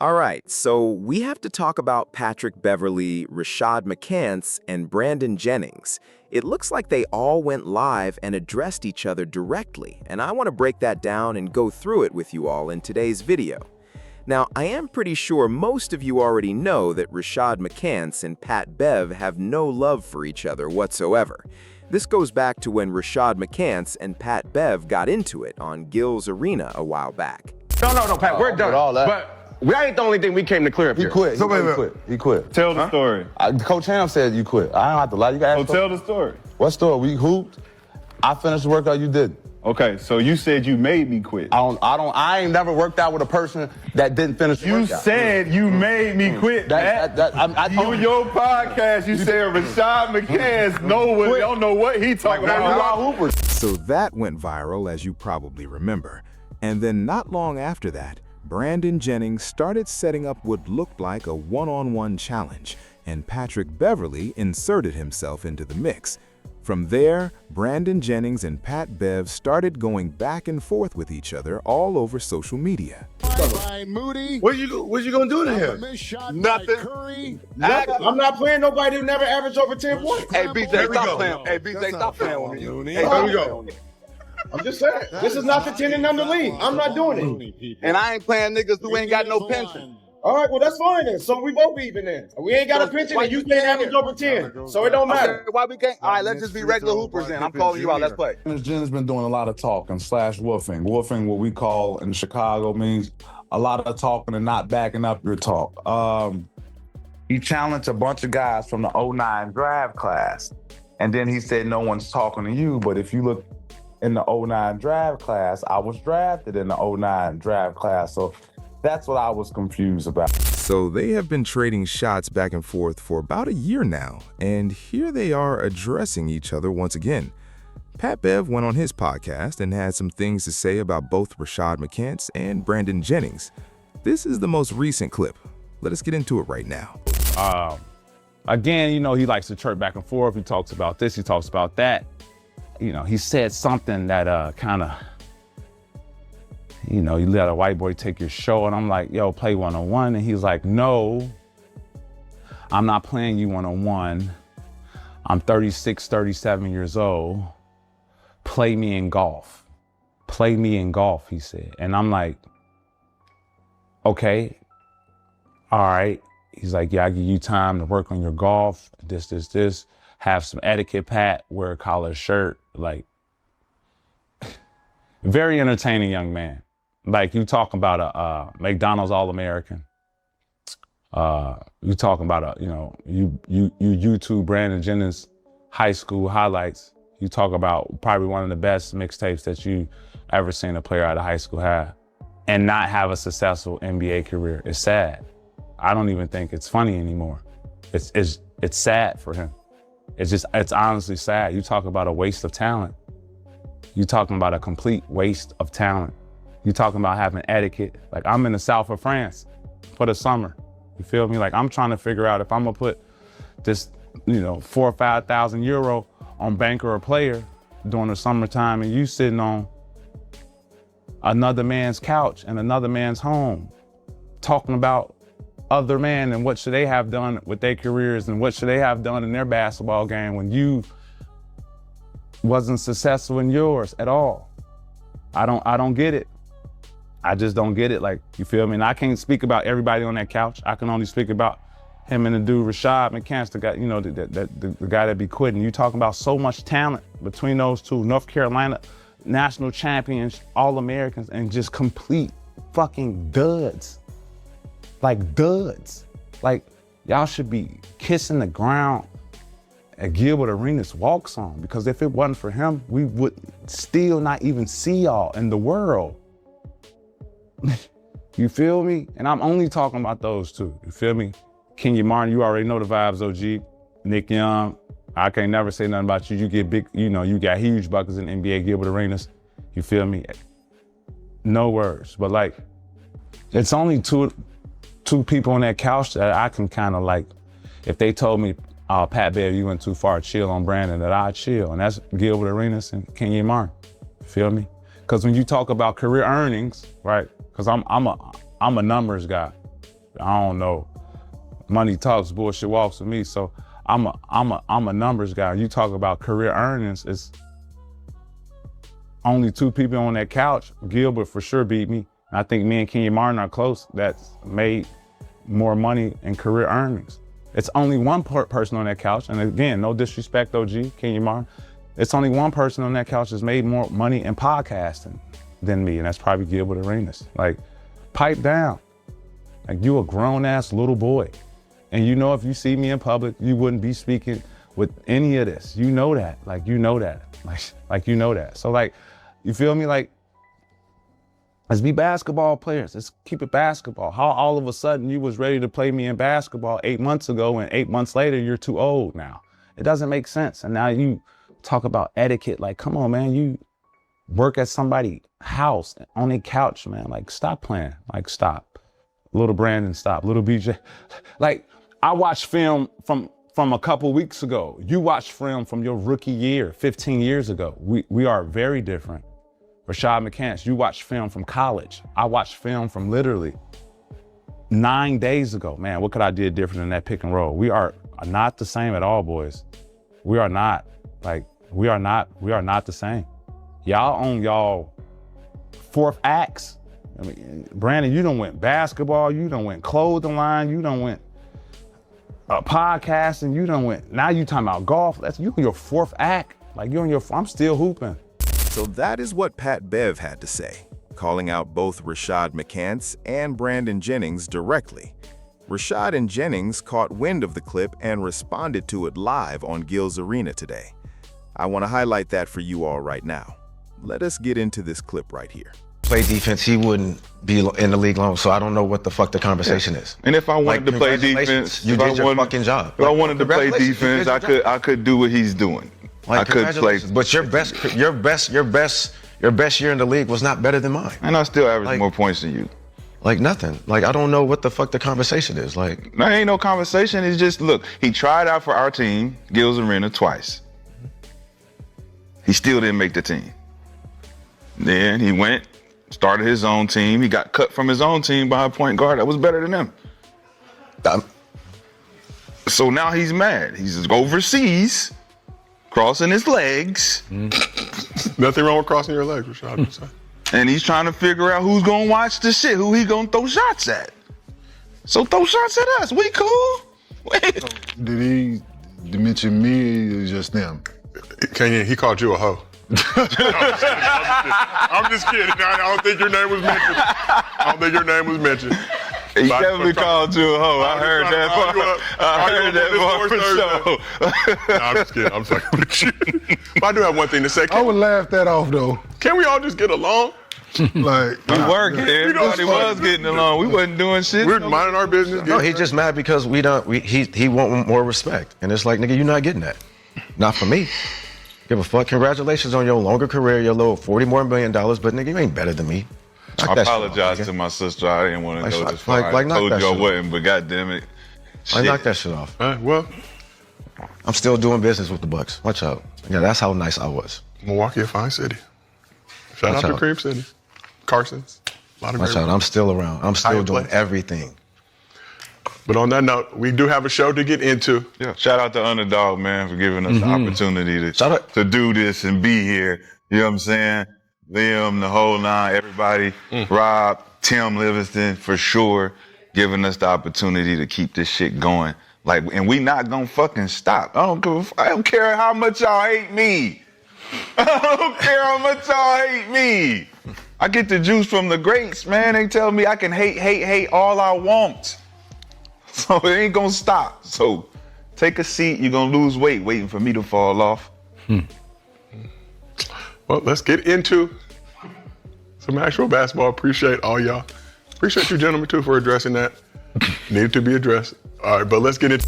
All right, so we have to talk about Patrick Beverley, Rashad McCants, and Brandon Jennings. It looks like they all went live and addressed each other directly, and I want to break that down and go through it with you all in today's video. Now, I am pretty sure most of you already know that Rashad McCants and Pat Bev have no love for each other whatsoever. This goes back to when Rashad McCants and Pat Bev got into it on Gil's Arena a while back. No, Pat, we're done. All that. But that ain't the only thing we came to clear up He here. quit. So wait, He quit. He quit. Tell the story. Coach Ham said you quit. I don't have to lie. You got to So tell the story. What story? We hooped. I finished the workout. You didn't. Okay, so you said you made me quit. I ain't never worked out with a person that didn't finish the You workout. said you made me quit. I told On your podcast, you said Rashad McCants don't know what he talking about. Hoopers. So that went viral, as you probably remember. And then not long after that, Brandon Jennings started setting up what looked like a one-on-one challenge, and Patrick Beverley inserted himself into the mix. From there, Brandon Jennings and Pat Bev started going back and forth with each other all over social media. Moody. What you gonna do to him? Nothing. I'm not playing nobody who never averaged over 10 points. Hey, BJ, stop playing. Hey, BJ, stop playing with me. Hey, there we go. I'm just saying, this is not the 10 and under league. I'm not doing it. And I ain't playing niggas who ain't got no pension. All right, well, that's fine then. So we both even then. We ain't got a pension and you can't average over 10. So it don't matter. Okay, why we can't? All right, let's just be regular hoopers then. I'm calling you out. Let's play. Jen's been doing a lot of talking / woofing. Woofing, what we call in Chicago, means a lot of talking and not backing up your talk. He challenged a bunch of guys from the '09 draft class. And then he said, no one's talking to you. But if you look in the '09 draft class, I was drafted in the '09 draft class. So that's what I was confused about. So they have been trading shots back and forth for about a year now, and here they are addressing each other once again. Pat Bev went on his podcast and had some things to say about both Rashad McCants and Brandon Jennings. This is the most recent clip. Let us get into it right now. Again, he likes to chirp back and forth. He talks about this, he talks about that. He said something that kind of, you let a white boy take your show, and I'm like, yo, play one-on-one. And he's like, no, I'm not playing you one-on-one. I'm 36, 37 years old. Play me in golf. Play me in golf, he said. And I'm like, okay, all right. He's like, yeah, I give you time to work on your golf, this. Have some etiquette, Pat, wear a collared shirt. Like, very entertaining young man. Like, you talking about a McDonald's All-American. You talking about you YouTube Brandon Jennings high school highlights. You talk about probably one of the best mixtapes that you ever seen a player out of high school have, and not have a successful NBA career. It's sad. I don't even think it's funny anymore. It's sad for him. It's honestly sad. You talk about a waste of talent. You talking about a complete waste of talent. You talking about having etiquette. Like, I'm in the south of France for the summer. You feel me? Like, I'm trying to figure out if I'm gonna put this, 4,000 or 5,000 euro on banker or player during the summertime, and you sitting on another man's couch in another man's home, talking about other men and what should they have done with their careers and what should they have done in their basketball game when you wasn't successful in yours at all. I don't get it. I just don't get it. Like, you feel me? And I can't speak about everybody on that couch. I can only speak about him and the dude Rashad McCants, the guy, the guy that be quitting. You talking about so much talent between those two, North Carolina national champions, All-Americans, and just complete fucking duds. Like duds. Like, y'all should be kissing the ground at Gilbert Arenas walk song, because if it wasn't for him, we would still not even see y'all in the world. You feel me? And I'm only talking about those two. You feel me? Kenya Martin, you already know the vibes, OG. Nick Young, I can't never say nothing about you. You get big, you got huge buckets in NBA Gilbert Arenas. You feel me? No words, but like, it's only two people on that couch that I can kind of like, if they told me, oh, Pat Bev, you went too far, chill on Brandon, that I'd chill. And that's Gilbert Arenas and Kenya Martin. Feel me? Because when you talk about career earnings, right? Because I'm a numbers guy. I don't know. Money talks, bullshit walks with me. So I'm a numbers guy. You talk about career earnings, it's only 2 people on that couch. Gilbert for sure beat me. I think me and Kenyon Martin are close. That's made more money in career earnings. It's only one person on that couch. And again, no disrespect, OG, Kenyon Martin. It's only one person on that couch that's made more money in podcasting than me, and that's probably Gilbert Arenas. Like, pipe down. Like, you a grown-ass little boy. And you know if you see me in public, you wouldn't be speaking with any of this. You know that. Like, you know that. Like you know that. So, like, you feel me? Like, let's be basketball players. Let's keep it basketball. How all of a sudden you was ready to play me in basketball 8 months ago, and 8 months later, you're too old now. It doesn't make sense. And now you talk about etiquette. Like, come on, man. You work at somebody's house on their couch, man. Like, stop playing. Like, stop. Little Brandon, stop. Little BJ. Like, I watched film from a couple weeks ago. You watched film from your rookie year, 15 years ago. We are very different. Rashad McCants, you watched film from college. I watched film from literally 9 days ago. Man, what could I do different in that pick and roll? We are not the same at all, boys. We are not. Like, we are not the same. Y'all own y'all 4th acts. I mean, Brandon, you done went basketball, you done went clothing line, you done went podcasting, you done went, now you talking about golf. That's you on your 4th act. Like, I'm still hooping. So that is what Pat Bev had to say, calling out both Rashad McCants and Brandon Jennings directly. Rashad and Jennings caught wind of the clip and responded to it live on Gil's Arena today. I want to highlight that for you all right now. Let us get into this clip right here. Play defense, he wouldn't be in the league long, so I don't know what the fuck the conversation is. And if I wanted to play defense, you did your fucking job. If I wanted to play defense, I could do what he's doing. Like, I could play. But your best year in the league was not better than mine. And I still average more points than you. Like, nothing. Like, I don't know what the fuck the conversation is. Like, there ain't no conversation. It's just, look, he tried out for our team, Gil's Arena, twice. He still didn't make the team. Then he went, started his own team. He got cut from his own team by a point guard that was better than him. So now he's mad. He's overseas, crossing his legs. Nothing wrong with crossing your legs, Rashad. And he's trying to figure out who's gonna watch the shit, who he gonna throw shots at. So throw shots at us. We cool. Did he mention me or just them? Kenyon, he called you a hoe. I'm just kidding. I don't think your name was mentioned. He definitely called you a hoe. I heard that part for sure. No, I'm just kidding. I'm fucking with you. But I do have one thing to say. I would laugh that off, though. Can we all just get along? Like, we were getting, everybody was getting along. We wasn't doing shit. We were minding our business. No, he's just mad because he want more respect. And it's like, nigga, you're not getting that. Not for me. Give a fuck. Congratulations on your longer career, your little $40 more million, but nigga, you ain't better than me. I apologize to my sister. I didn't want to go this far. I told you I wouldn't, but goddamn it. I knocked that shit off. Well, I'm still doing business with the Bucks. Watch out. Yeah, that's how nice I was. Milwaukee, a fine city. Shout out to Cream City. Carson's. A lot of Watch out. I'm still around. I'm still doing everything. But on that note, we do have a show to get into. Yeah. Shout out to Underdog, man, for giving us the opportunity to do this and be here. You know what I'm saying? Liam, the whole nine, everybody, Rob, Tim Livingston, for sure, giving us the opportunity to keep this shit going. Like, and we not gonna fucking stop. I don't care how much y'all hate me. I don't care how much y'all hate me. I get the juice from the greats, man. They tell me I can hate all I want. So it ain't gonna stop. So take a seat. You're gonna lose weight waiting for me to fall off. Well, let's get into some actual basketball. Appreciate all y'all. Appreciate you gentlemen too for addressing that. Needed to be addressed. All right, but let's get into